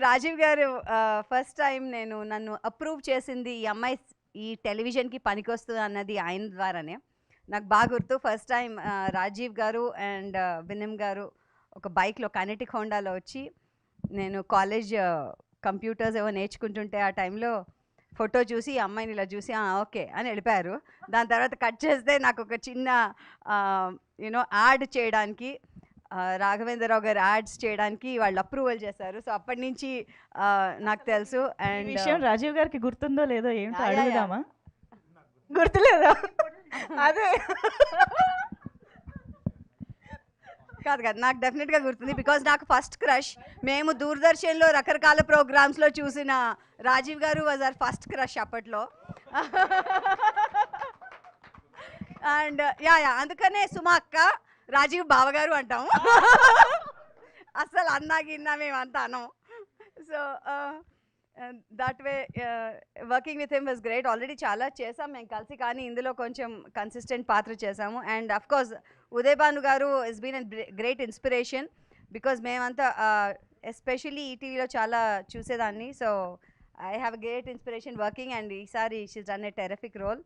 రాజీవ్ గారు first time నన్ను approve చేసింది ఈ అమ్మాయి ఈ టెలివిజన్‌కి పనికొస్తది అన్నది ఆయన ద్వారానే. నాకు బాగా గుర్తు ఫస్ట్ టైం రాజీవ్ గారు అండ్ వినమ్ గారు ఒక బైక్‌లో కైనెటిక్ హోండాలో వచ్చి నేను కాలేజ్ కంప్యూటర్స్ ఏవో నేర్చుకుంటుంటే ఆ టైంలో ఫోటో చూసి ఈ అమ్మాయిని ఇలా చూసి ఓకే అని వెళ్ళిపోయారు. దాని తర్వాత కట్ చేస్తే నాకు ఒక చిన్న యాడ్ చేయడానికి రాఘవేంద్రరావు గారు యాడ్స్ చేయడానికి వాళ్ళు అప్రూవల్ చేశారు. సో అప్పటి నుంచి నాకు తెలుసు. ఈ అండ్ విషయం రాజీవ్ గారికి గుర్తుందో లేదో ఏంటో అడుగుదామా? గుర్తులేదా? అదే కాదు నాకు డెఫినెట్గా గుర్తుంది. బికాజ్ నాకు ఫస్ట్ క్రష్ మేము దూరదర్శన్లో రకరకాల ప్రోగ్రామ్స్లో చూసిన రాజీవ్ గారు వాజ్ అవర్ ఫస్ట్ క్రష్ అప్పట్లో. అండ్ అందుకనే సుమా అక్క రాజీవ్ బావగారు అంటాము. అసలు అన్నా గిన్నా మేమంతా అనం. So that way working with him was great. Already చాలా చేసాం మేము కలిసి, కానీ ఇందులో కొంచెం కన్సిస్టెంట్ పాత్ర చేసాము. And of course Uday Bhanu గారు is been a great inspiration because మేమంతా ఎస్పెషల్లీ ఈటీవీలో చాలా చూసేదాన్ని. So I have great inspiration working, and ఈసారి she's done a terrific role.